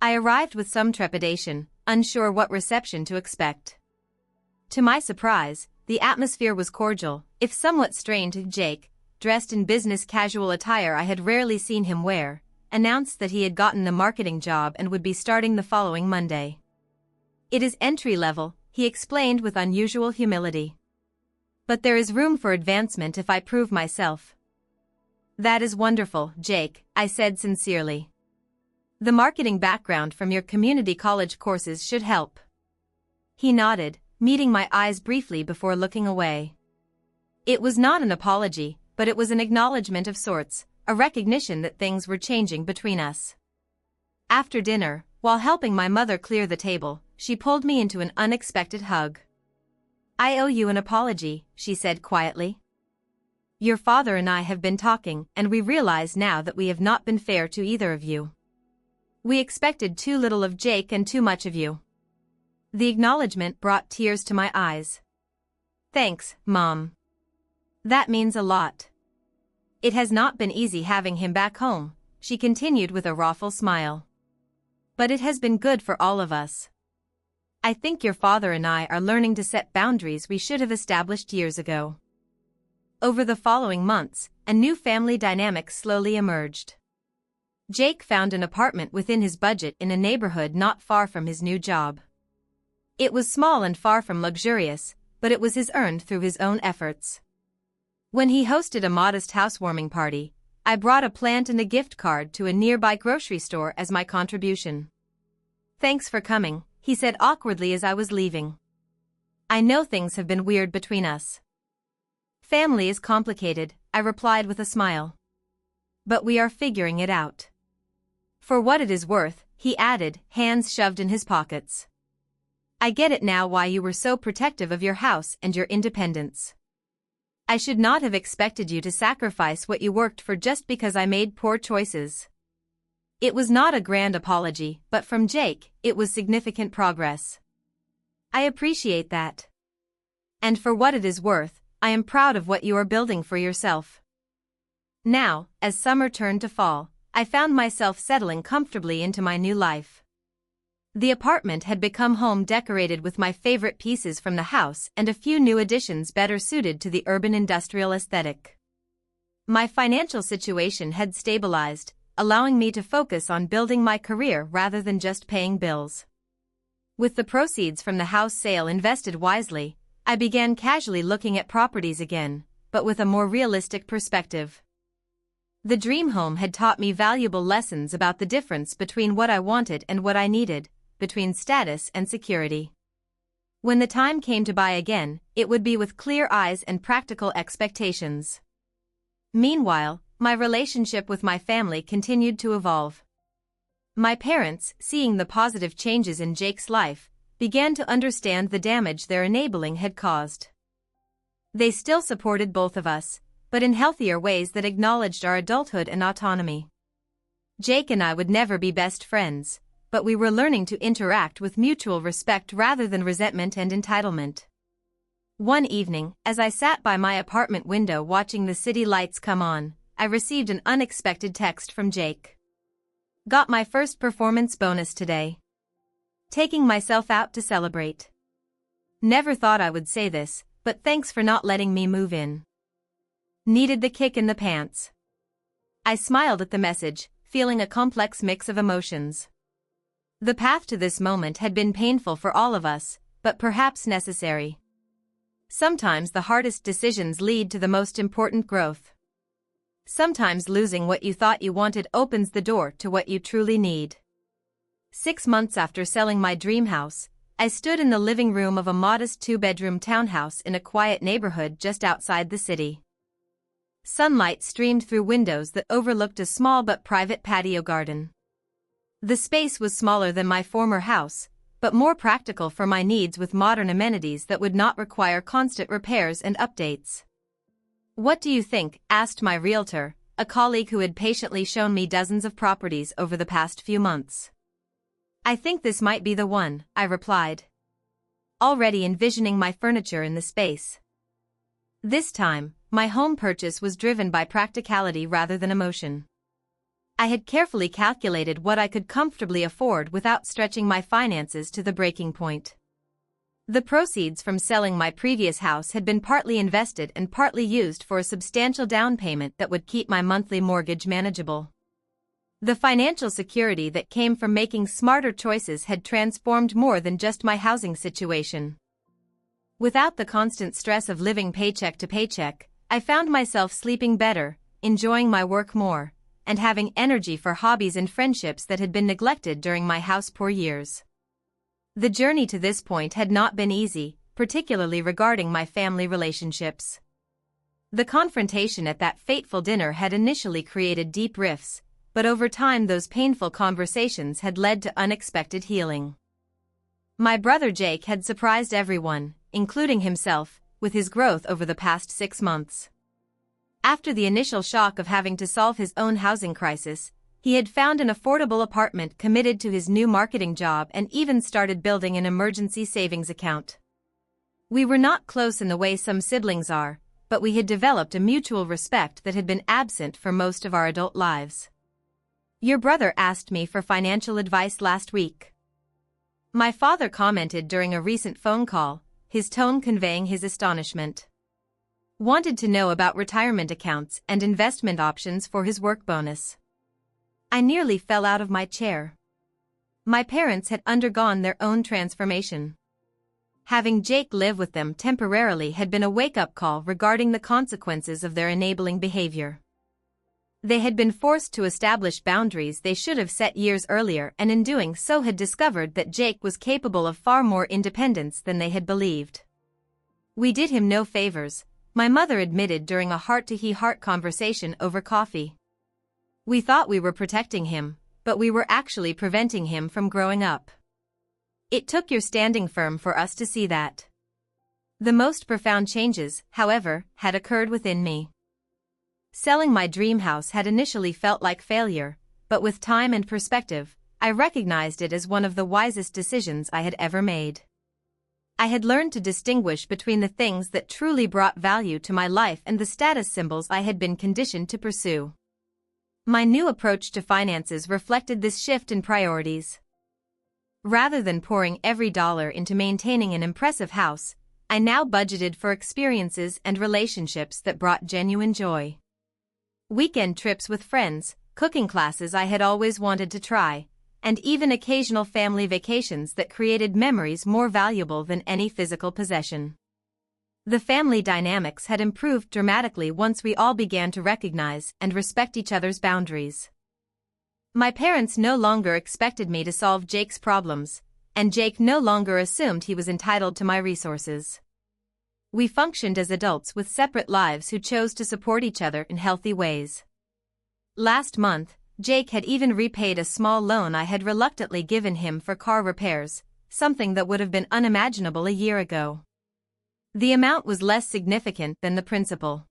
I arrived with some trepidation, unsure what reception to expect. To my surprise, the atmosphere was cordial, if somewhat strained. Jake, dressed in business casual attire I had rarely seen him wear, announced that he had gotten the marketing job and would be starting the following Monday. It is entry level, he explained with unusual humility. But there is room for advancement if I prove myself. That is wonderful, Jake, I said sincerely. The marketing background from your community college courses should help. He nodded, meeting my eyes briefly before looking away. It was not an apology, but it was an acknowledgement of sorts, a recognition that things were changing between us. After dinner, while helping my mother clear the table, she pulled me into an unexpected hug. I owe you an apology, she said quietly. Your father and I have been talking, and we realize now that we have not been fair to either of you. We expected too little of Jake and too much of you. The acknowledgement brought tears to my eyes. Thanks, Mom. That means a lot. It has not been easy having him back home, she continued with a rueful smile. But it has been good for all of us. I think your father and I are learning to set boundaries we should have established years ago. Over the following months, a new family dynamic slowly emerged. Jake found an apartment within his budget in a neighborhood not far from his new job. It was small and far from luxurious, but it was his earned through his own efforts. When he hosted a modest housewarming party, I brought a plant and a gift card to a nearby grocery store as my contribution. Thanks for coming, he said awkwardly as I was leaving. I know things have been weird between us. Family is complicated, I replied with a smile. But we are figuring it out. For what it is worth, he added, hands shoved in his pockets. I get it now why you were so protective of your house and your independence. I should not have expected you to sacrifice what you worked for just because I made poor choices. It was not a grand apology, but from Jake, it was significant progress. I appreciate that. And for what it is worth, I am proud of what you are building for yourself. Now, as summer turned to fall, I found myself settling comfortably into my new life. The apartment had become home decorated with my favorite pieces from the house and a few new additions better suited to the urban industrial aesthetic. My financial situation had stabilized, allowing me to focus on building my career rather than just paying bills. With the proceeds from the house sale invested wisely, I began casually looking at properties again, but with a more realistic perspective. The dream home had taught me valuable lessons about the difference between what I wanted and what I needed, between status and security. When the time came to buy again, it would be with clear eyes and practical expectations. Meanwhile, my relationship with my family continued to evolve. My parents, seeing the positive changes in Jake's life, began to understand the damage their enabling had caused. They still supported both of us, but in healthier ways that acknowledged our adulthood and autonomy. Jake and I would never be best friends, but we were learning to interact with mutual respect rather than resentment and entitlement. One evening, as I sat by my apartment window watching the city lights come on, I received an unexpected text from Jake. Got my first performance bonus today. Taking myself out to celebrate. Never thought I would say this, but thanks for not letting me move in. Needed the kick in the pants. I smiled at the message, feeling a complex mix of emotions. The path to this moment had been painful for all of us, but perhaps necessary. Sometimes the hardest decisions lead to the most important growth. Sometimes losing what you thought you wanted opens the door to what you truly need. 6 months after selling my dream house, I stood in the living room of a modest 2-bedroom townhouse in a quiet neighborhood just outside the city. Sunlight streamed through windows that overlooked a small but private patio garden. The space was smaller than my former house, but more practical for my needs with modern amenities that would not require constant repairs and updates. "What do you think?" asked my realtor, a colleague who had patiently shown me dozens of properties over the past few months. "I think this might be the one," I replied, already envisioning my furniture in the space. This time, my home purchase was driven by practicality rather than emotion. I had carefully calculated what I could comfortably afford without stretching my finances to the breaking point. The proceeds from selling my previous house had been partly invested and partly used for a substantial down payment that would keep my monthly mortgage manageable. The financial security that came from making smarter choices had transformed more than just my housing situation. Without the constant stress of living paycheck to paycheck, I found myself sleeping better, enjoying my work more, and having energy for hobbies and friendships that had been neglected during my house-poor years. The journey to this point had not been easy, particularly regarding my family relationships. The confrontation at that fateful dinner had initially created deep rifts, but over time those painful conversations had led to unexpected healing. My brother Jake had surprised everyone, including himself, with his growth over the past 6 months. After the initial shock of having to solve his own housing crisis, he had found an affordable apartment, committed to his new marketing job, and even started building an emergency savings account. We were not close in the way some siblings are, but we had developed a mutual respect that had been absent for most of our adult lives. "Your brother asked me for financial advice last week," my father commented during a recent phone call, his tone conveying his astonishment. "Wanted to know about retirement accounts and investment options for his work bonus." I nearly fell out of my chair. My parents had undergone their own transformation. Having Jake live with them temporarily had been a wake-up call regarding the consequences of their enabling behavior. They had been forced to establish boundaries they should have set years earlier, and in doing so had discovered that Jake was capable of far more independence than they had believed. "We did him no favors," my mother admitted during a heart-to-heart conversation over coffee. "We thought we were protecting him, but we were actually preventing him from growing up. It took your standing firm for us to see that." The most profound changes, however, had occurred within me. Selling my dream house had initially felt like failure, but with time and perspective, I recognized it as one of the wisest decisions I had ever made. I had learned to distinguish between the things that truly brought value to my life and the status symbols I had been conditioned to pursue. My new approach to finances reflected this shift in priorities. Rather than pouring every dollar into maintaining an impressive house, I now budgeted for experiences and relationships that brought genuine joy. Weekend trips with friends, cooking classes I had always wanted to try, and even occasional family vacations that created memories more valuable than any physical possession. The family dynamics had improved dramatically once we all began to recognize and respect each other's boundaries. My parents no longer expected me to solve Jake's problems, and Jake no longer assumed he was entitled to my resources. We functioned as adults with separate lives who chose to support each other in healthy ways. Last month, Jake had even repaid a small loan I had reluctantly given him for car repairs, something that would have been unimaginable a year ago. The amount was less significant than the principal.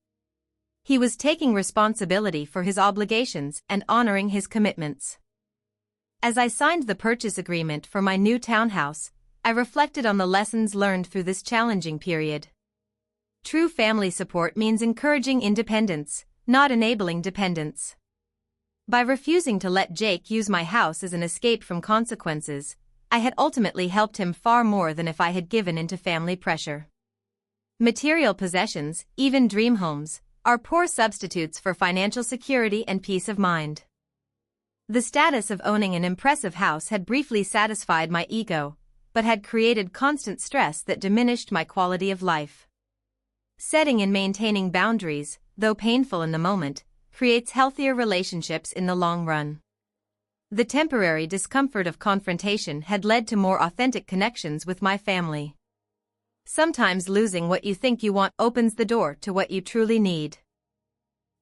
He was taking responsibility for his obligations and honoring his commitments. As I signed the purchase agreement for my new townhouse, I reflected on the lessons learned through this challenging period. True family support means encouraging independence, not enabling dependence. By refusing to let Jake use my house as an escape from consequences, I had ultimately helped him far more than if I had given in to family pressure. Material possessions, even dream homes, are poor substitutes for financial security and peace of mind. The status of owning an impressive house had briefly satisfied my ego, but had created constant stress that diminished my quality of life. Setting and maintaining boundaries, though painful in the moment, creates healthier relationships in the long run. The temporary discomfort of confrontation had led to more authentic connections with my family. Sometimes losing what you think you want opens the door to what you truly need.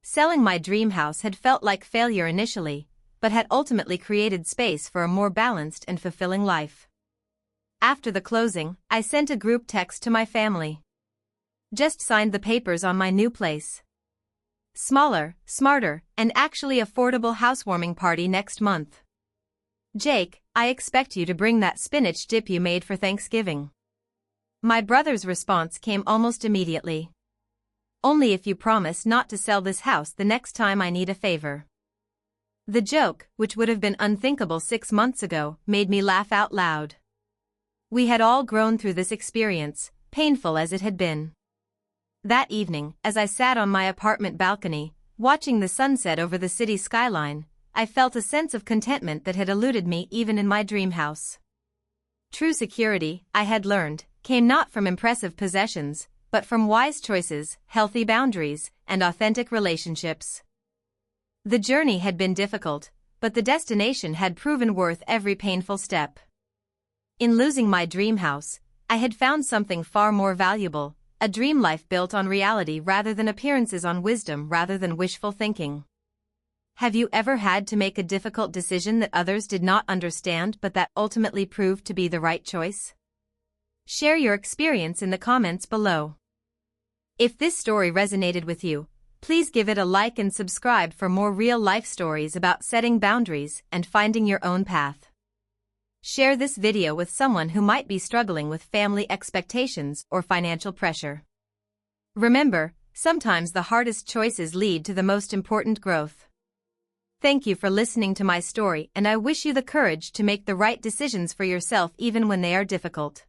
Selling my dream house had felt like failure initially, but had ultimately created space for a more balanced and fulfilling life. After the closing, I sent a group text to my family. Just signed the papers on my new place. Smaller, smarter, and actually affordable housewarming party next month. Jake, I expect you to bring that spinach dip you made for Thanksgiving. My brother's response came almost immediately. Only if you promise not to sell this house the next time I need a favor. The joke, which would have been unthinkable 6 months ago, made me laugh out loud. We had all grown through this experience, painful as it had been. That evening, as I sat on my apartment balcony, watching the sunset over the city skyline, I felt a sense of contentment that had eluded me even in my dream house. True security, I had learned, came not from impressive possessions, but from wise choices, healthy boundaries, and authentic relationships. The journey had been difficult, but the destination had proven worth every painful step. In losing my dream house, I had found something far more valuable, a dream life built on reality rather than appearances, on wisdom rather than wishful thinking. Have you ever had to make a difficult decision that others did not understand but that ultimately proved to be the right choice? Share your experience in the comments below. If this story resonated with you, please give it a like and subscribe for more real-life stories about setting boundaries and finding your own path. Share this video with someone who might be struggling with family expectations or financial pressure. Remember, sometimes the hardest choices lead to the most important growth. Thank you for listening to my story, and I wish you the courage to make the right decisions for yourself even when they are difficult.